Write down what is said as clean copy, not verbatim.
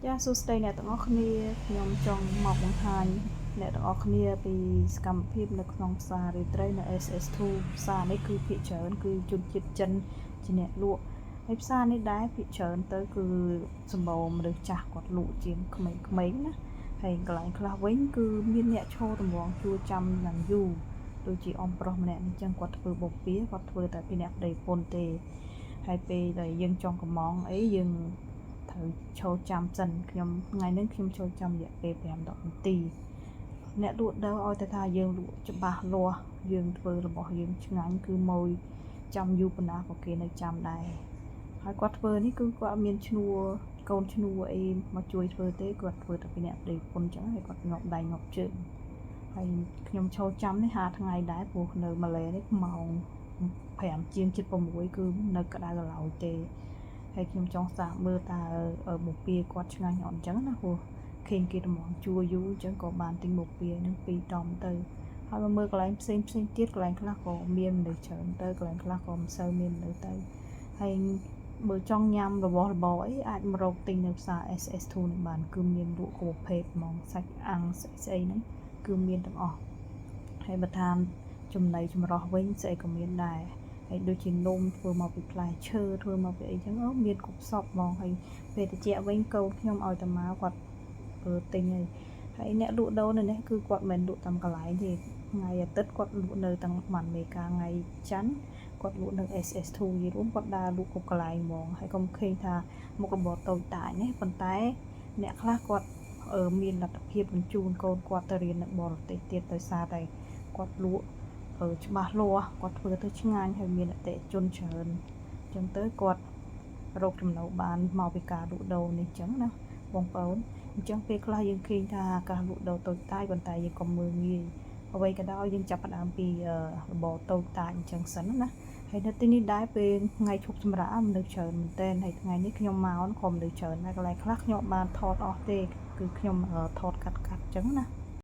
ចាសួស្តីអ្នកទាំងអស់គ្នាខ្ញុំចង់មកបង្ហាញអ្នកទាំងអស់គ្នាពីសកម្មភាពនៅក្នុងផ្សាររាត្រីនៅ SS2 ផ្សារនេះគឺភាគច្រើនគឺជនជាតិចិនជាអ្នកលក់ហើយផ្សារនេះដែរភាគច្រើនទៅគឺសម្បូរមនុស្សចាស់គាត់លក់ជាងក្មេងៗណាហើយកន្លែងខ្លះវិញគឺមានអ្នកឈរតម្រង់ជួចាំយ៉ាងយូរដូចជាអំប្រុសម្នាក់អញ្ចឹងគាត់ធ្វើបុព្វាគាត់ធ្វើតែពីអ្នកប្តីប្រពន្ធទេហើយពេលដែលយើងចង់កំងអីយើងត្រូវឈរចាំសិនខ្ញុំថ្ងៃនេះខ្ញុំឈរចាំរយៈពេល5-10នាទីអ្នកលក់ដូរឲ្យតែថាយើងលក់ច្បាស់លាស់យើងធ្វើរបស់យើងឆ្ងាញ់គឺម៉ួយចាំយូរប៉ុណ្ណាក៏គេនៅចាំដែរហើយគាត់ធ្វើនេះគឺគាត់អត់មានឈ្នួលកូនឈ្នួលអីមកជួយធ្វើទេគាត់ធ្វើតែពីអ្នកប្តីប្រពន្ធអញ្ចឹងហើយគាត់ងាប់ដៃងាប់ជើងហើយខ្ញុំឈរចាំនេះ5ថ្ងៃដែរព្រោះនៅម៉ាឡេនេះម៉ោង5ជាងជិត6គឺនៅក្តៅឡើយទេហើយខ្ញុំចង់សាកមើលតើបុព្វាគាត់ឆ្ងាញ់អត់អញ្ចឹងណាព្រោះឃើញគេតម្រង់ជួយូរអញ្ចឹងក៏បានទិញបុព្វានឹង2ដុំទៅហើយមកមើលកន្លែងផ្សេងទៀតកន្លែងខ្លះក៏មានមនុស្សច្រើនទៅកន្លែងខ្លះក៏មិនសូវមានមនុស្សទៅហើយបើចង់ញ៉ាំរបស់របរអីអាចមករកទិញនៅផ្សារ SS2 នេះបានគឺមានលក់គ្រប់ប្រភេទហ្មងសាច់អាំងស្អីហ្នឹងគឺមានទាំងអស់ហើយបើថាចំណីចម្រោះវិញស្អីក៏មានដែរហើយដូចជានំធ្វើមកពីផ្លែឈើធ្វើមកពីអីចឹងមានគ្រប់សពហ្មងហើយពេលតិចវិញកូនខ្ញុំឲ្យតាមកគាត់ទិញហើយអ្នកលក់ដូរនៅនេះគឺគាត់មិនលក់តាមកន្លែងទេថ្ងៃអាទិត្យគាត់លក់នៅទាំងម៉ាន់មេកាថ្ងៃច័ន្ទគាត់លក់នៅ SS2 យីរួមគាត់ដើរលក់គ្រប់កន្លែងហ្មងហើយកុំឃើញថាមុខរបរតូចតាចនេះប៉ុន្តែអ្នកខ្លះគាត់មានលទ្ធភាពបញ្ជូនកូនគាត់ទៅរៀននៅបរទេសទៀតដោយសារតែគាត់លក់ច្បាស់លាស់គាត់ធ្វើទៅឆ្ងាញ់ហើយមានអតិថិជនច្រើនអញ្ចឹងទៅគាត់រកចំណូលបានមកពីការលក់ដូរនេះអញ្ចឹងណាបងប្អូនអញ្ចឹងពេលខ្លះយើងឃើញថាការលក់ដូរតូចតាចប៉ុន្តែយើងក៏មើលងាយអ្វីក៏ដោយយើងចាប់ផ្ដើមពីរបរតូចតាចអញ្ចឹងសិនណាហើយនៅទីនេះដែរពេលថ្ងៃឈប់សម្រាកមនុស្សច្រើនមែនទែនហើយថ្ងៃនេះខ្ញុំមកក៏មនុស្សច្រើនដែរកន្លែងខ្លះខ្ញុំបានថតអស់ទេគឺខ្ញុំថតកាត់អញ្ចឹងណា